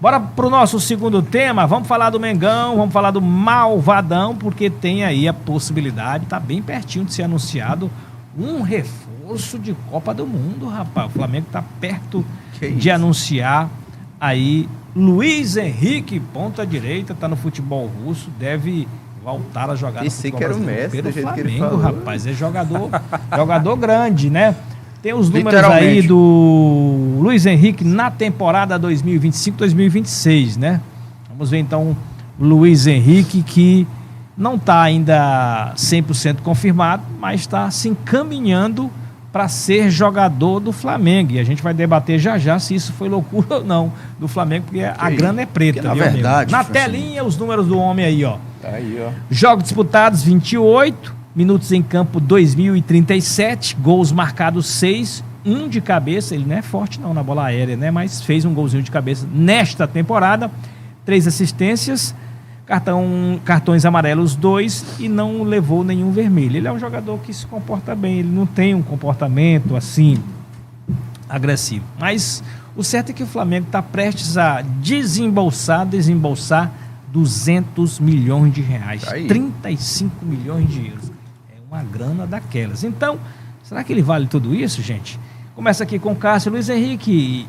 Bora pro nosso segundo tema, vamos falar do Mengão, vamos falar do Malvadão, porque tem aí a possibilidade, tá bem pertinho de ser anunciado um reforço de Copa do Mundo, rapaz. O Flamengo tá perto de anunciar aí Luiz Henrique, ponta direita, tá no futebol russo, deve voltar a jogar no futebol brasileiro pelo Flamengo, rapaz. É jogador grande, né? Tem os números aí do Luiz Henrique na temporada 2025-2026, né? Vamos ver então o Luiz Henrique, que não está ainda 100% confirmado, mas está se encaminhando para ser jogador do Flamengo. E a gente vai debater já se isso foi loucura ou não do Flamengo, porque a grana é preta. Na verdade, na telinha, os números do homem aí, ó. Aí, ó. Jogos disputados 28, minutos em campo 2037, gols marcados 6, um de cabeça. Ele não é forte não na bola aérea, né? Mas fez um golzinho de cabeça nesta temporada, 3 assistências, cartões amarelos 2 e não levou nenhum vermelho. Ele é um jogador que se comporta bem, ele não tem um comportamento assim agressivo. Mas o certo é que o Flamengo está prestes a desembolsar 200 milhões de reais, 35 milhões de euros. É uma grana daquelas. Então, será que ele vale tudo isso, gente? Começa aqui com o Cássio. Luiz Henrique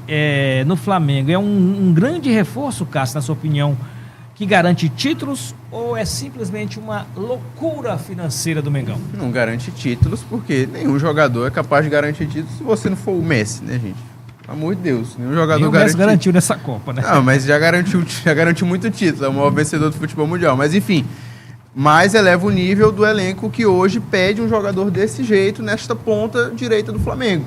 no Flamengo é um grande reforço, Cássio, na sua opinião, que garante títulos, ou é simplesmente uma loucura financeira do Mengão? Não garante títulos, porque nenhum jogador é capaz de garantir títulos se você não for o Messi, né, gente? Pelo amor de Deus, nenhum jogador garantiu nessa Copa, né? Não, mas já garantiu muito título, é o maior vencedor do futebol mundial. Mas enfim, mais eleva o nível do elenco que hoje pede um jogador desse jeito nesta ponta direita do Flamengo.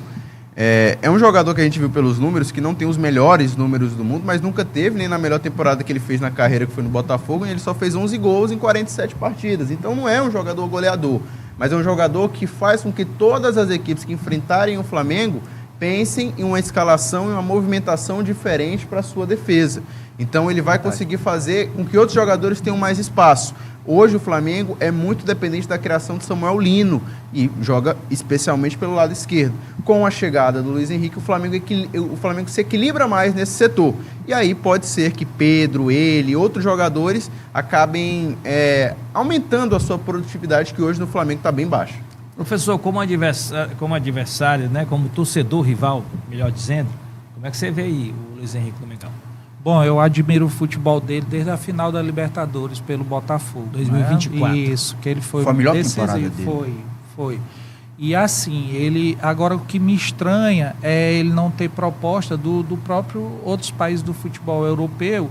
É um jogador que a gente viu pelos números, que não tem os melhores números do mundo, mas nunca teve, nem na melhor temporada que ele fez na carreira, que foi no Botafogo, e ele só fez 11 gols em 47 partidas. Então não é um jogador goleador, mas é um jogador que faz com que todas as equipes que enfrentarem o Flamengo pensem em uma escalação e uma movimentação diferente para a sua defesa. Então ele vai conseguir fazer com que outros jogadores tenham mais espaço. Hoje o Flamengo é muito dependente da criação de Samuel Lino e joga especialmente pelo lado esquerdo. Com a chegada do Luiz Henrique, o Flamengo se equilibra mais nesse setor. E aí pode ser que Pedro, ele e outros jogadores acabem aumentando a sua produtividade, que hoje no Flamengo está bem baixa. Professor, como adversário, né, como torcedor rival, melhor dizendo, como é que você vê aí o Luiz Henrique no Mengão? Bom, eu admiro o futebol dele desde a final da Libertadores pelo Botafogo. 2024. Isso, que ele foi a melhor decisivo. Temporada dele. Foi. E assim, agora o que me estranha é ele não ter proposta do próprio outros países do futebol europeu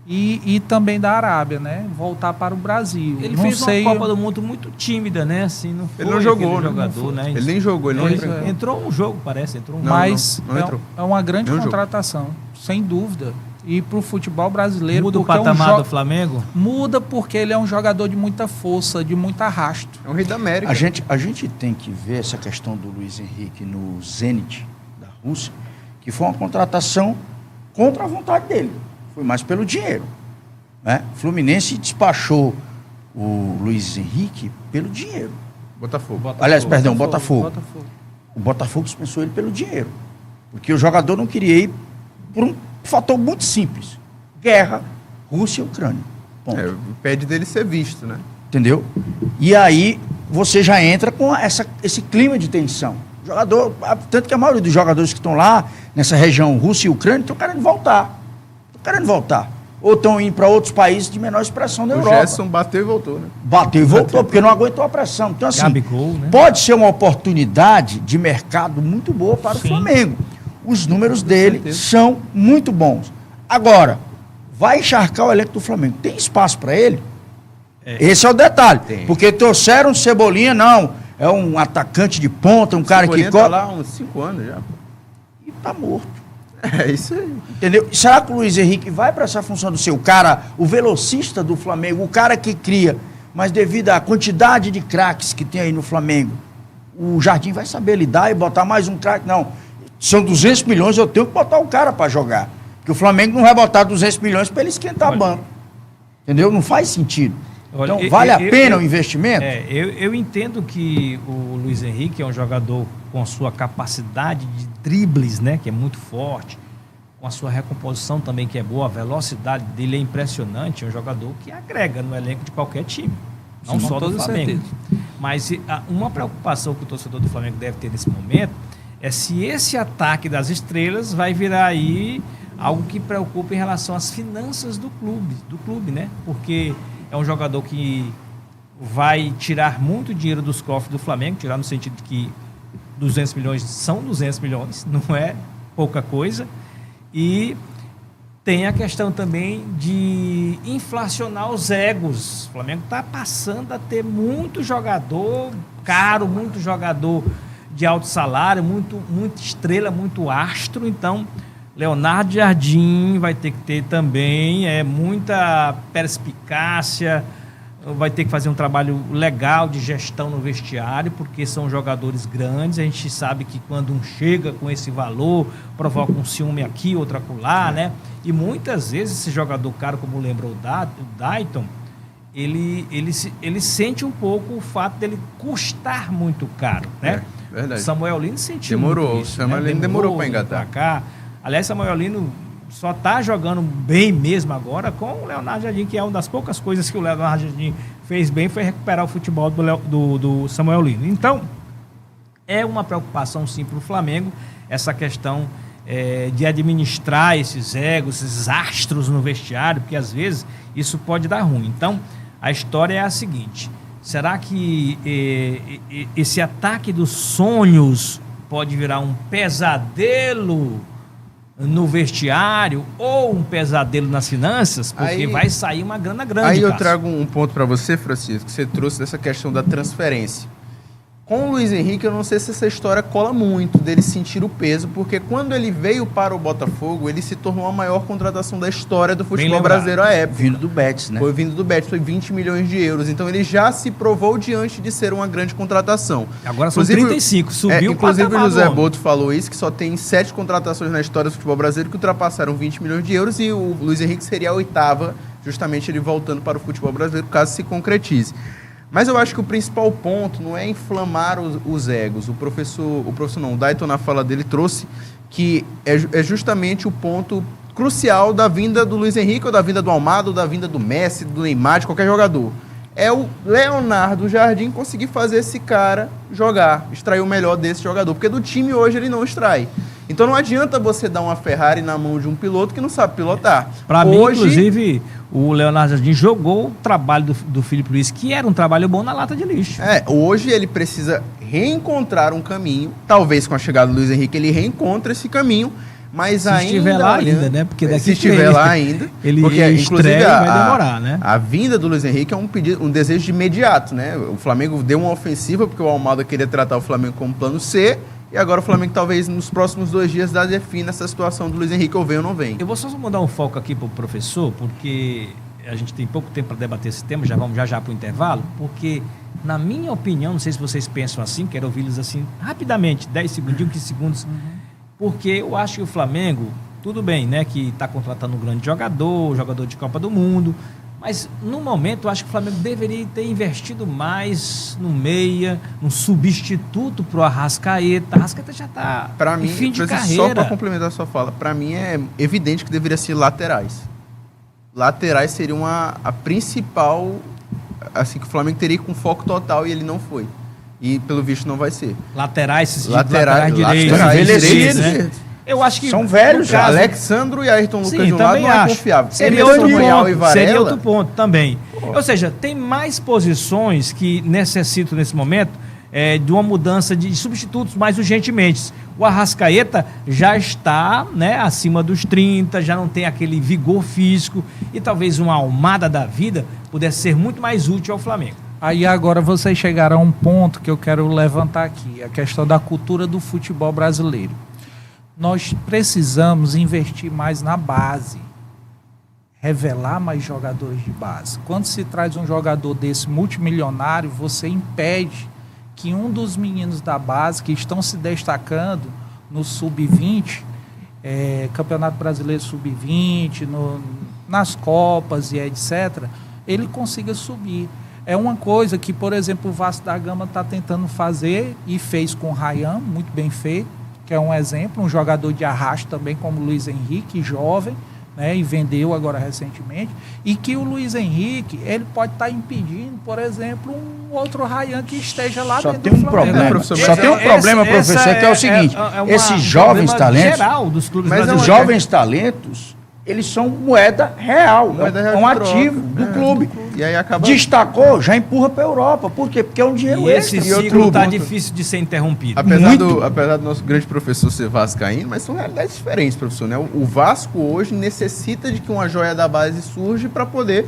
e também da Arábia, né? Voltar para o Brasil. Ele fez uma Copa do Mundo muito tímida, né? Assim, não foi ele não jogou, jogador, né? Ele nem jogou, ele não entrou. Entrou um jogo, parece. Mas não entrou. É uma grande contratação, sem dúvida. E para o futebol brasileiro... Muda o patamar do Flamengo? Muda porque ele é um jogador de muita força, de muito arrasto. É um rei da América. A gente tem que ver essa questão do Luiz Henrique no Zenit da Rússia, que foi uma contratação contra a vontade dele. Foi mais pelo dinheiro, né? O Fluminense despachou o Luiz Henrique pelo dinheiro. Botafogo. Aliás, perdão, Botafogo. O Botafogo dispensou ele pelo dinheiro. Porque o jogador não queria ir por um fator muito simples. Guerra, Rússia e Ucrânia. Pede dele ser visto, né? Entendeu? E aí você já entra com esse clima de tensão. O jogador, tanto que a maioria dos jogadores que estão lá, nessa região Rússia e Ucrânia, estão querendo voltar. Ou estão indo para outros países de menor expressão da Europa. O Gerson bateu e voltou, né? Bateu e voltou, porque não aguentou a pressão. Então, assim, Gabigol, né? Pode ser uma oportunidade de mercado muito boa para o Flamengo. Os números dele são muito bons. Agora, vai encharcar o elenco do Flamengo. Tem espaço para ele? Esse é o detalhe. Porque trouxeram Cebolinha, não. É um atacante de ponta, um cara que... Tá lá há uns 5 anos já. E tá morto. É isso aí. Entendeu? Será que o Luiz Henrique vai para essa função do seu cara, o velocista do Flamengo, o cara que cria, mas devido à quantidade de craques que tem aí no Flamengo, o Jardim vai saber lidar e botar mais um craque? Não. São 200 milhões, eu tenho que botar o cara para jogar. Porque o Flamengo não vai botar 200 milhões para ele esquentar banco. Entendeu? Não faz sentido. Então, vale a pena o investimento? Eu entendo que o Luiz Henrique é um jogador com sua capacidade de dribles, né, que é muito forte, com a sua recomposição também que é boa, a velocidade dele é impressionante, é um jogador que agrega no elenco de qualquer time, não Sim, só do com toda Flamengo. certeza. Mas uma preocupação que o torcedor do Flamengo deve ter nesse momento é se esse ataque das estrelas vai virar aí algo que preocupa em relação às finanças do clube, né? Porque é um jogador que vai tirar muito dinheiro dos cofres do Flamengo, tirar no sentido de que 200 milhões são 200 milhões, não é pouca coisa. E tem a questão também de inflacionar os egos. O Flamengo está passando a ter muito jogador caro, muito jogador de alto salário, muita estrela, muito astro. Então, Leonardo Jardim vai ter que ter também muita perspicácia, vai ter que fazer um trabalho legal de gestão no vestiário, porque são jogadores grandes. A gente sabe que quando um chega com esse valor, provoca um ciúme aqui, outro acolá, né? E muitas vezes esse jogador caro, como lembra o Dayton, ele sente um pouco o fato dele custar muito caro, né? Verdade. Samuel Lino sentiu Demorou, muito isso, Samuel Lino demorou para engatar. Cá. Aliás, Samuel Lino só está jogando bem mesmo agora com o Leonardo Jardim, que é uma das poucas coisas que o Leonardo Jardim fez bem, foi recuperar o futebol do Samuel Lino. Então, é uma preocupação sim para o Flamengo, essa questão de administrar esses egos, esses astros no vestiário, porque às vezes isso pode dar ruim. Então, a história é a seguinte: será que esse ataque dos sonhos pode virar um pesadelo no vestiário ou um pesadelo nas finanças? Porque aí vai sair uma grana grande. Aí eu Cássio. trago um ponto para você, Francisco, que você trouxe dessa questão da transferência. Com o Luiz Henrique, eu não sei se essa história cola muito, dele sentir o peso, porque quando ele veio para o Botafogo, ele se tornou a maior contratação da história do futebol brasileiro à época. Vindo do Betis, né? Foi vindo do Betis, foi 20 milhões de euros. Então ele já se provou diante de ser uma grande contratação. Agora são Inclusive, 35, subiu inclusive o patamar do José homem. Boto falou isso, que só tem 7 contratações na história do futebol brasileiro que ultrapassaram 20 milhões de euros, e o Luiz Henrique seria a 8ª, justamente ele voltando para o futebol brasileiro, caso se concretize. Mas eu acho que o principal ponto não é inflamar os egos. O Dayton, na fala dele, trouxe que é justamente o ponto crucial da vinda do Luiz Henrique, ou da vinda do Almada, ou da vinda do Messi, do Neymar, de qualquer jogador. É o Leonardo Jardim conseguir fazer esse cara jogar, extrair o melhor desse jogador. Porque do time hoje ele não extrai. Então não adianta você dar uma Ferrari na mão de um piloto que não sabe pilotar. Para mim, inclusive, o Leonardo Jardim jogou o trabalho do Felipe Luiz, que era um trabalho bom na lata de lixo. Hoje ele precisa reencontrar um caminho. Talvez com a chegada do Luiz Henrique ele reencontre esse caminho. Mas se ainda estiver lá ainda, né? Porque daqui se estiver lá ainda, ele porque inclusive vai demorar, né? A vinda do Luiz Henrique é um desejo de imediato, né? O Flamengo deu uma ofensiva porque o Almada queria tratar o Flamengo como plano C, e agora o Flamengo talvez nos próximos 2 dias defina essa situação do Luiz Henrique, ou vem ou não vem. Eu vou só mudar um foco aqui para o professor, porque a gente tem pouco tempo para debater esse tema, já vamos já para o intervalo, porque na minha opinião, não sei se vocês pensam assim, quero ouvi-los assim rapidamente, 10 segundinhos, 15 segundos, porque eu acho que o Flamengo, tudo bem, né, que está contratando um grande jogador de Copa do Mundo, mas no momento eu acho que o Flamengo deveria ter investido mais no meia, no substituto para o Arrascaeta. Arrascaeta já está em fim de carreira. Só para complementar a sua fala, para mim é evidente que deveria ser laterais. Laterais seriam a principal, assim, que o Flamengo teria com foco total, e ele não foi. E pelo visto não vai ser. Laterais direitos, né? Eu acho que são velhos já. Alexandro e Ayrton Lucas de um lado não é confiável. Seria outro ponto também. Ou seja, tem mais posições que necessitam nesse momento de uma mudança de substitutos mais urgentemente. O Arrascaeta já está, né, acima dos 30, já não tem aquele vigor físico, e talvez uma Almada da vida pudesse ser muito mais útil ao Flamengo. Aí agora vocês chegaram a um ponto que eu quero levantar aqui, a questão da cultura do futebol brasileiro. Nós precisamos investir mais na base, revelar mais jogadores de base. Quando se traz um jogador desse multimilionário, você impede que um dos meninos da base que estão se destacando no Sub-20, Campeonato Brasileiro Sub-20, nas Copas e etc., ele consiga subir. É uma coisa que, por exemplo, o Vasco da Gama está tentando fazer, e fez com o Ryan, muito bem feito, que é um exemplo, um jogador de arrasto também, como o Luiz Henrique, jovem, né, e vendeu agora recentemente, e que o Luiz Henrique, ele pode estar impedindo, por exemplo, um outro Ryan que esteja lá Só dentro tem do um Flamengo. problema, professor, só mas tem um problema, professor, que é o seguinte, esses jovens problema talentos, geral dos clubes Mas brasileiros. esses jovens talentos, eles são moeda real, Moeda é real um de troca, ativo do clube. E aí acaba... Destacou, já empurra para a Europa. Por quê? Porque é um dinheiro E esse extra. ciclo tá difícil de ser interrompido. Apesar do nosso grande professor ser vascaíno, mas são realidades diferentes, professor. Né? O Vasco hoje necessita de que uma joia da base surge para poder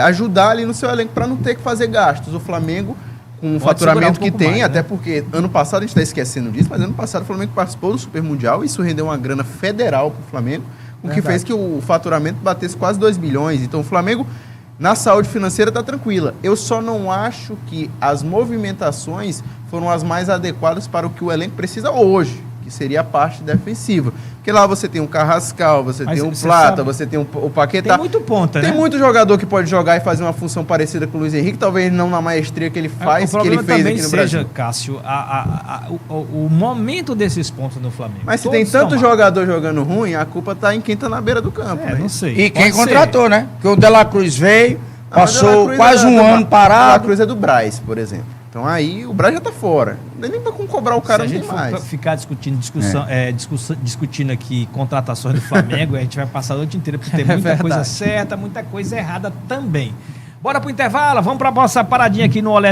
ajudar ali no seu elenco, para não ter que fazer gastos. O Flamengo, com o faturamento que tem, até porque ano passado, a gente está esquecendo disso, mas ano passado o Flamengo participou do Super Mundial, isso rendeu uma grana federal para o Flamengo, o que fez que o faturamento batesse quase 2 bilhões. Então o Flamengo, na saúde financeira, está tranquila. Eu só não acho que as movimentações foram as mais adequadas para o que o elenco precisa hoje, que seria a parte defensiva. Porque lá você tem um Carrascal, você tem um Plata, você tem o Paquetá. Tem muito ponta, né? Tem muito jogador que pode jogar e fazer uma função parecida com o Luiz Henrique, talvez não na maestria que ele faz, que ele fez aqui no Brasil. Cássio, o momento desses pontos no Flamengo. Mas se Todos tem tanto estão mal. jogador jogando ruim, a culpa tá em quem tá na beira do campo. né? Não sei. E quem Pode ser. contratou, né? Porque o De La Cruz veio, Ah, mas o De La passou Cruz quase um ano O De La parado. Cruz é do Braz, por exemplo. Então aí o Braz já tá fora. Não é nem pra cobrar o cara, Se a não gente tem for mais. ficar discutindo aqui contratações do Flamengo, a gente vai passar a noite inteira, porque tem muita verdade. coisa certa, muita coisa errada também. Bora pro intervalo, vamos pra nossa paradinha aqui no Olé